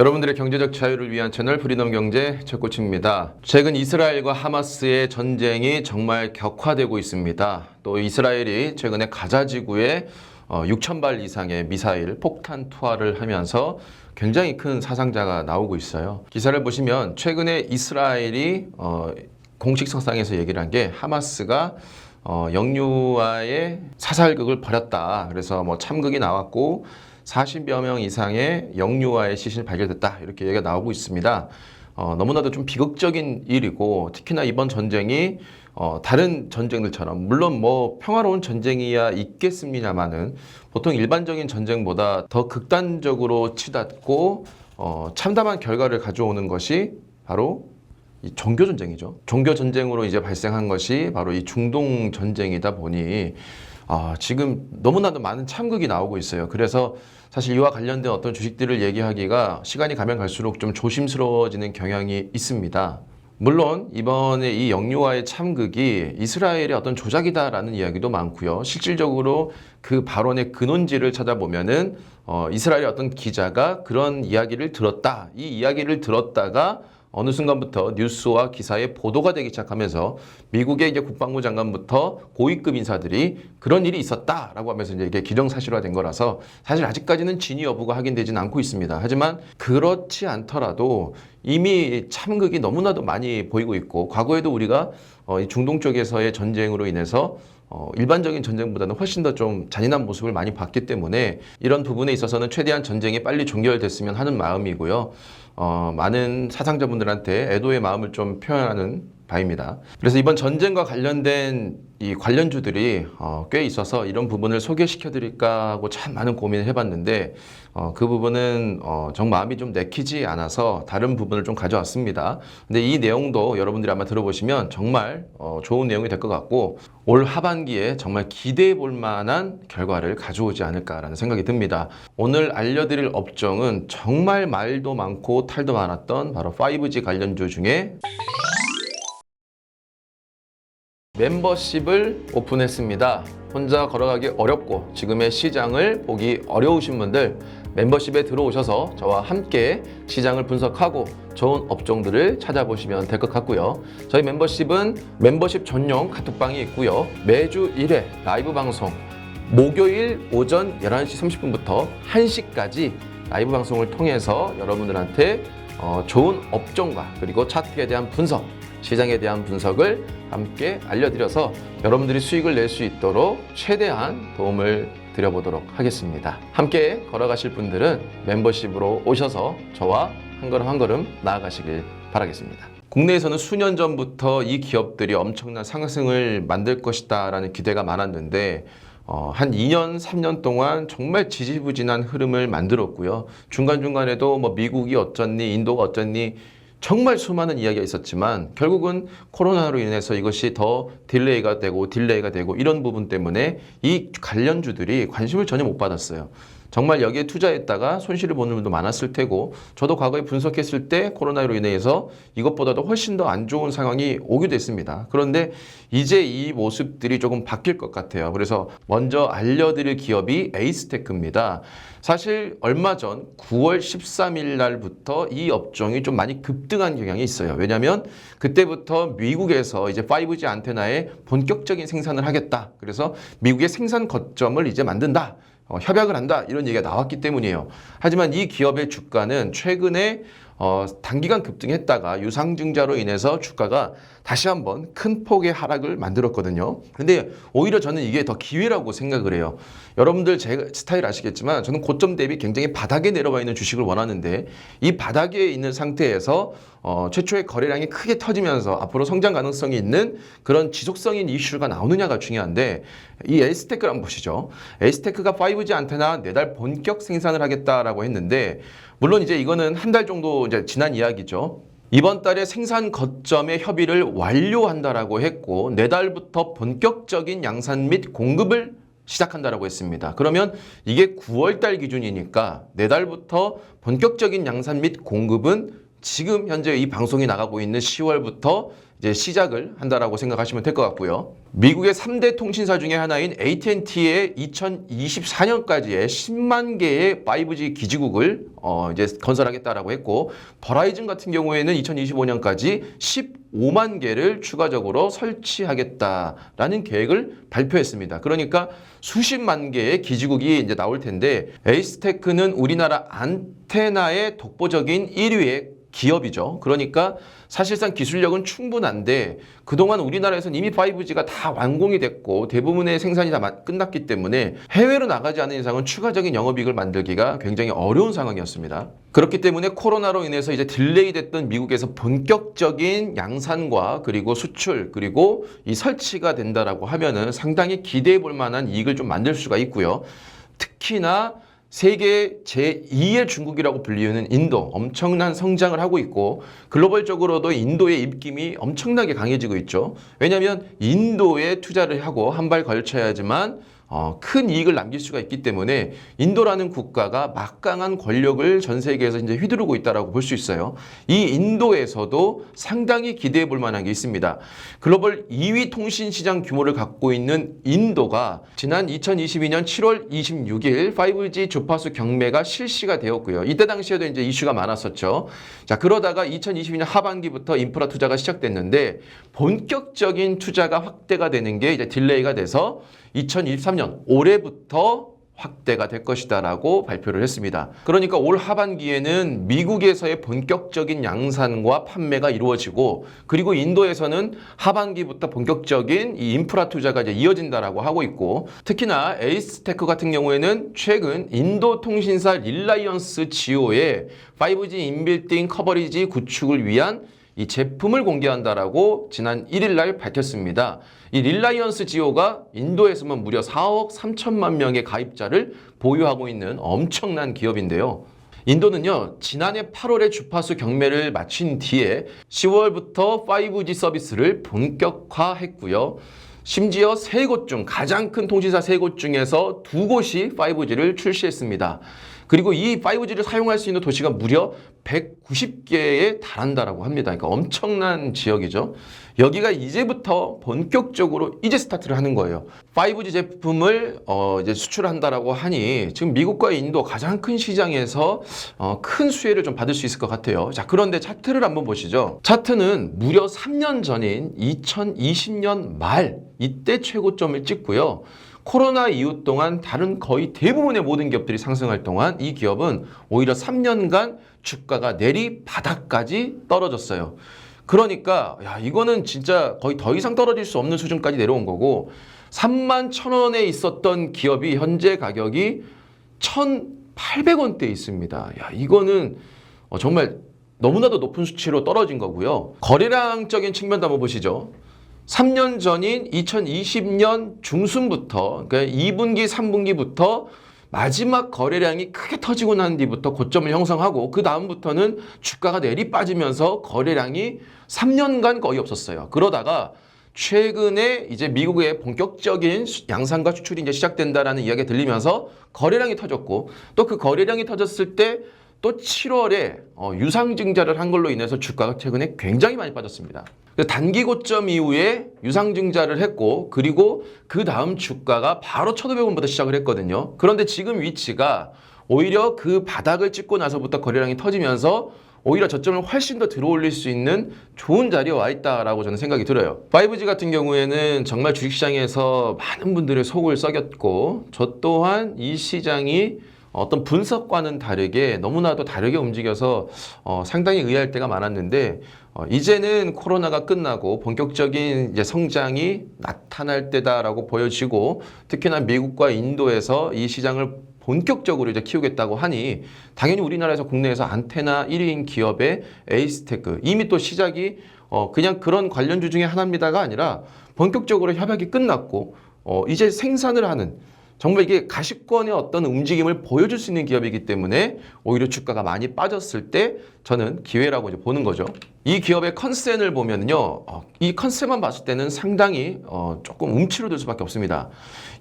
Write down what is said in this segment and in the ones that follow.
여러분들의 경제적 자유를 위한 채널 프리덤 경제 최코치입니다. 최근 이스라엘과 하마스의 전쟁이 정말 격화되고 있습니다. 또 이스라엘이 최근에 가자 지구에 6,000발 이상의 미사일 폭탄 투하를 하면서 굉장히 큰 사상자가 나오고 있어요. 기사를 보시면 최근에 이스라엘이 공식 석상에서 얘기를 한 게 하마스가 영유아의 사살극을 벌였다. 그래서 뭐 참극이 나왔고 40여 명 이상의 영유아의 시신이 발견됐다. 이렇게 얘기가 나오고 있습니다. 너무나도 좀 비극적인 일이고 특히나 이번 전쟁이 다른 전쟁들처럼 물론 뭐 평화로운 전쟁이야 있겠습니다만은 보통 일반적인 전쟁보다 더 극단적으로 치닫고 참담한 결과를 가져오는 것이 바로 이 종교 전쟁이죠. 종교 전쟁으로 이제 발생한 것이 바로 이 중동 전쟁이다 보니 지금 너무나도 많은 참극이 나오고 있어요. 그래서 사실 이와 관련된 어떤 주식들을 얘기하기가 시간이 가면 갈수록 좀 조심스러워지는 경향이 있습니다. 물론 이번에 이 영유아의 참극이 이스라엘의 어떤 조작이다라는 이야기도 많고요. 실질적으로 그 발언의 근원지를 찾아보면은 이스라엘의 어떤 기자가 그런 이야기를 들었다. 이 이야기를 들었다가 어느 순간부터 뉴스와 기사에 보도가 되기 시작하면서 미국의 이제 국방부 장관부터 고위급 인사들이 그런 일이 있었다라고 하면서 이제 이게 기정사실화된 거라서 사실 아직까지는 진위 여부가 확인되지는 않고 있습니다. 하지만 그렇지 않더라도 이미 참극이 너무나도 많이 보이고 있고 과거에도 우리가 이 중동 쪽에서의 전쟁으로 인해서 일반적인 전쟁보다는 훨씬 더 좀 잔인한 모습을 많이 봤기 때문에 이런 부분에 있어서는 최대한 전쟁이 빨리 종결됐으면 하는 마음이고요. 많은 사상자분들한테 애도의 마음을 좀 표현하는 바입니다. 그래서 이번 전쟁과 관련된 이 관련주들이 꽤 있어서 이런 부분을 소개시켜 드릴까 하고 참 많은 고민을 해봤는데 그 부분은 정 마음이 좀 내키지 않아서 다른 부분을 좀 가져왔습니다. 근데 이 내용도 여러분들이 아마 들어보시면 정말 좋은 내용이 될 것 같고 올 하반기에 정말 기대해 볼 만한 결과를 가져오지 않을까라는 생각이 듭니다. 오늘 알려드릴 업종은 정말 말도 많고 탈도 많았던 바로 5G 관련주 중에 멤버십을 오픈했습니다. 혼자 걸어가기 어렵고 지금의 시장을 보기 어려우신 분들 멤버십에 들어오셔서 저와 함께 시장을 분석하고 좋은 업종들을 찾아보시면 될 것 같고요. 저희 멤버십은 멤버십 전용 카톡방이 있고요. 매주 1회 라이브 방송 목요일 오전 11시 30분부터 1시까지 라이브 방송을 통해서 여러분들한테 좋은 업종과 그리고 차트에 대한 분석 시장에 대한 분석을 함께 알려드려서 여러분들이 수익을 낼 수 있도록 최대한 도움을 드려보도록 하겠습니다. 함께 걸어가실 분들은 멤버십으로 오셔서 저와 한 걸음 한 걸음 나아가시길 바라겠습니다. 국내에서는 수년 전부터 이 기업들이 엄청난 상승을 만들 것이다 라는 기대가 많았는데 한 2년, 3년 동안 정말 지지부진한 흐름을 만들었고요. 중간중간에도 뭐 미국이 어쩌니, 인도가 어쩌니 정말 수많은 이야기가 있었지만 결국은 코로나로 인해서 이것이 더 딜레이가 되고 이런 부분 때문에 이 관련주들이 관심을 전혀 못 받았어요. 정말 여기에 투자했다가 손실을 보는 분도 많았을 테고 저도 과거에 분석했을 때 코로나로 인해서 이것보다도 훨씬 더 안 좋은 상황이 오기도 했습니다. 그런데 이제 이 모습들이 조금 바뀔 것 같아요. 그래서 먼저 알려드릴 기업이 에이스테크입니다. 사실 얼마 전 9월 13일 날부터 이 업종이 좀 많이 급등한 경향이 있어요. 왜냐하면 그때부터 미국에서 이제 5G 안테나의 본격적인 생산을 하겠다. 그래서 미국의 생산 거점을 이제 만든다. 협약을 한다 이런 얘기가 나왔기 때문이에요. 하지만 이 기업의 주가는 최근에 단기간 급등했다가 유상증자로 인해서 주가가 다시 한번 큰 폭의 하락을 만들었거든요. 근데 오히려 저는 이게 더 기회라고 생각을 해요. 여러분들 제 스타일 아시겠지만 저는 고점 대비 굉장히 바닥에 내려와 있는 주식을 원하는데 이 바닥에 있는 상태에서 최초의 거래량이 크게 터지면서 앞으로 성장 가능성이 있는 그런 지속성인 이슈가 나오느냐가 중요한데 이 에이스테크를 한번 보시죠. 에이스테크가 5G 안테나 내달 본격 생산을 하겠다라고 했는데 물론 이제 이거는 한 달 정도 이제 지난 이야기죠. 이번 달에 생산 거점의 협의를 완료한다라고 했고 내달부터 본격적인 양산 및 공급을 시작한다라고 했습니다. 그러면 이게 9월 달 기준이니까 내달부터 본격적인 양산 및 공급은 지금 현재 이 방송이 나가고 있는 10월부터 이제 시작을 한다라고 생각하시면 될 것 같고요. 미국의 3대 통신사 중에 하나인 AT&T의 2024년까지의 10만 개의 5G 기지국을 이제 건설하겠다라고 했고, 버라이즌 같은 경우에는 2025년까지 15만 개를 추가적으로 설치하겠다라는 계획을 발표했습니다. 그러니까 수십만 개의 기지국이 이제 나올 텐데, 에이스테크는 우리나라 안테나의 독보적인 1위의 기업이죠. 그러니까 사실상 기술력은 충분한데 그동안 우리나라에서는 이미 5G가 다 완공이 됐고 대부분의 생산이 다 끝났기 때문에 해외로 나가지 않은 이상은 추가적인 영업이익을 만들기가 굉장히 어려운 상황이었습니다. 그렇기 때문에 코로나로 인해서 이제 딜레이 됐던 미국에서 본격적인 양산과 그리고 수출 그리고 이 설치가 된다라고 하면은 상당히 기대해 볼 만한 이익을 좀 만들 수가 있고요. 특히나 세계 제2의 중국이라고 불리우는 인도 엄청난 성장을 하고 있고 글로벌적으로도 인도의 입김이 엄청나게 강해지고 있죠. 왜냐하면 인도에 투자를 하고 한 발 걸쳐야지만 큰 이익을 남길 수가 있기 때문에 인도라는 국가가 막강한 권력을 전 세계에서 이제 휘두르고 있다라고 볼 수 있어요. 이 인도에서도 상당히 기대해 볼 만한 게 있습니다. 글로벌 2위 통신 시장 규모를 갖고 있는 인도가 지난 2022년 7월 26일 5G 주파수 경매가 실시가 되었고요. 이때 당시에도 이제 이슈가 많았었죠. 자, 그러다가 2022년 하반기부터 인프라 투자가 시작됐는데 본격적인 투자가 확대가 되는 게 이제 딜레이가 돼서 2023년 올해부터 확대가 될 것이다라고 발표를 했습니다. 그러니까 올 하반기에는 미국에서의 본격적인 양산과 판매가 이루어지고 그리고 인도에서는 하반기부터 본격적인 이 인프라 투자가 이제 이어진다라고 하고 있고 특히나 에이스테크 같은 경우에는 최근 인도 통신사 릴라이언스 지오의 5G 인빌딩 커버리지 구축을 위한 이 제품을 공개한다라고 지난 1일 날 밝혔습니다. 이 릴라이언스 지오가 인도에서만 무려 4억 3천만 명의 가입자를 보유하고 있는 엄청난 기업인데요. 인도는요, 지난해 8월에 주파수 경매를 마친 뒤에 10월부터 5G 서비스를 본격화했고요. 심지어 3곳 중 가장 큰 통신사 3곳 중에서 2곳이 5G를 출시했습니다. 그리고 이 5G를 사용할 수 있는 도시가 무려 190개에 달한다라고 합니다. 그러니까 엄청난 지역이죠. 여기가 이제부터 본격적으로 이제 스타트를 하는 거예요. 5G 제품을 이제 수출한다라고 하니 지금 미국과 인도 가장 큰 시장에서 큰 수혜를 좀 받을 수 있을 것 같아요. 자, 그런데 차트를 한번 보시죠. 차트는 무려 3년 전인 2020년 말 이때 최고점을 찍고요. 코로나 이후 동안 다른 거의 대부분의 모든 기업들이 상승할 동안 이 기업은 오히려 3년간 주가가 내리바닥까지 떨어졌어요. 그러니까 이거는 진짜 거의 더 이상 떨어질 수 없는 수준까지 내려온 거고 31,000원에 있었던 기업이 현재 가격이 1,800원대에 있습니다. 이거는 정말 너무나도 높은 수치로 떨어진 거고요. 거래량적인 측면도 한번 보시죠. 3년 전인 2020년 중순부터 그러니까 2분기, 3분기부터 마지막 거래량이 크게 터지고 난 뒤부터 고점을 형성하고 그 다음부터는 주가가 내리 빠지면서 거래량이 3년간 거의 없었어요. 그러다가 최근에 이제 미국의 본격적인 양산과 수출이 이제 시작된다라는 이야기가 들리면서 거래량이 터졌고 또 그 거래량이 터졌을 때 또 7월에 유상증자를 한 걸로 인해서 주가가 최근에 굉장히 많이 빠졌습니다. 단기 고점 이후에 유상증자를 했고 그리고 그 다음 주가가 바로 1,500원부터 시작을 했거든요. 그런데 지금 위치가 오히려 그 바닥을 찍고 나서부터 거래량이 터지면서 오히려 저점을 훨씬 더 들어올릴 수 있는 좋은 자리에 와 있다라고 저는 생각이 들어요. 5G 같은 경우에는 정말 주식시장에서 많은 분들의 속을 썩였고 저 또한 이 시장이 어떤 분석과는 다르게 너무나도 다르게 움직여서 상당히 의아할 때가 많았는데 이제는 코로나가 끝나고 본격적인 이제 성장이 나타날 때다라고 보여지고 특히나 미국과 인도에서 이 시장을 본격적으로 이제 키우겠다고 하니 당연히 우리나라에서 국내에서 안테나 1위인 기업의 에이스테크 이미 또 시작이 그냥 그런 관련주 중에 하나입니다가 아니라 본격적으로 협약이 끝났고 이제 생산을 하는 정말 이게 가시권의 어떤 움직임을 보여줄 수 있는 기업이기 때문에 오히려 주가가 많이 빠졌을 때 저는 기회라고 이제 보는 거죠. 이 기업의 컨센을 보면요, 이 컨셉만 봤을 때는 상당히 조금 움츠러들 수밖에 없습니다.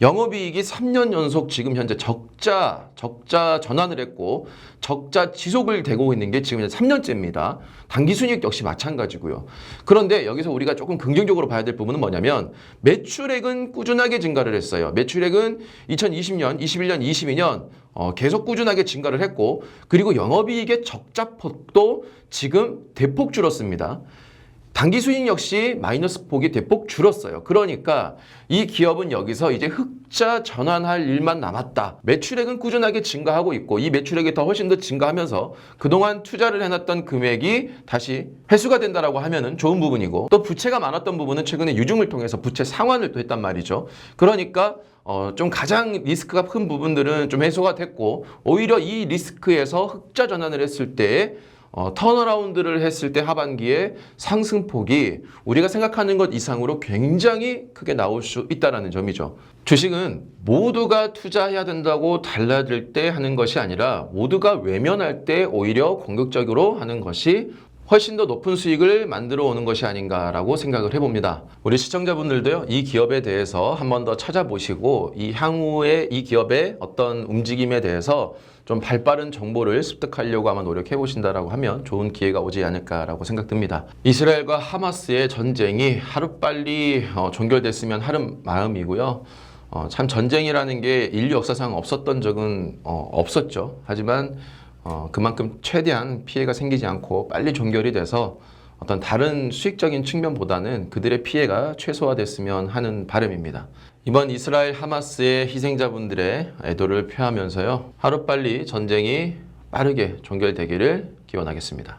영업이익이 3년 연속 지금 현재 적자 전환을 했고 적자 지속을 되고 있는 게 지금 3년째입니다. 당기순이익 역시 마찬가지고요. 그런데 여기서 우리가 조금 긍정적으로 봐야 될 부분은 뭐냐면 매출액은 꾸준하게 증가를 했어요. 매출액은 2020년, 21년, 22년 계속 꾸준하게 증가를 했고 그리고 영업이익의 적자폭도 지금 대폭 줄었습니다. 당기수익 역시 마이너스 폭이 대폭 줄었어요. 그러니까 이 기업은 여기서 이제 흑자 전환할 일만 남았다. 매출액은 꾸준하게 증가하고 있고 이 매출액이 더 훨씬 더 증가하면서 그동안 투자를 해놨던 금액이 다시 회수가 된다라고 하면은 좋은 부분이고 또 부채가 많았던 부분은 최근에 유증을 통해서 부채 상환을 또 했단 말이죠. 그러니까 좀 가장 리스크가 큰 부분들은 좀 해소가 됐고 오히려 이 리스크에서 흑자 전환을 했을 때 턴어라운드를 했을 때 하반기에 상승폭이 우리가 생각하는 것 이상으로 굉장히 크게 나올 수 있다는 점이죠. 주식은 모두가 투자해야 된다고 달라들 때 하는 것이 아니라 모두가 외면할 때 오히려 공격적으로 하는 것이 훨씬 더 높은 수익을 만들어 오는 것이 아닌가라고 생각을 해봅니다. 우리 시청자분들도요, 이 기업에 대해서 한 번 더 찾아보시고 이 향후에 이 기업의 어떤 움직임에 대해서 좀 발빠른 정보를 습득하려고 아마 노력해 보신다라고 하면 좋은 기회가 오지 않을까라고 생각됩니다. 이스라엘과 하마스의 전쟁이 하루빨리 종결됐으면 하는 마음이고요. 참 전쟁이라는 게 인류 역사상 없었던 적은 없었죠. 하지만 그만큼 최대한 피해가 생기지 않고 빨리 종결이 돼서 어떤 다른 수익적인 측면보다는 그들의 피해가 최소화됐으면 하는 바람입니다. 이번 이스라엘 하마스의 희생자분들의 애도를 표하면서요. 하루빨리 전쟁이 빠르게 종결되기를 기원하겠습니다.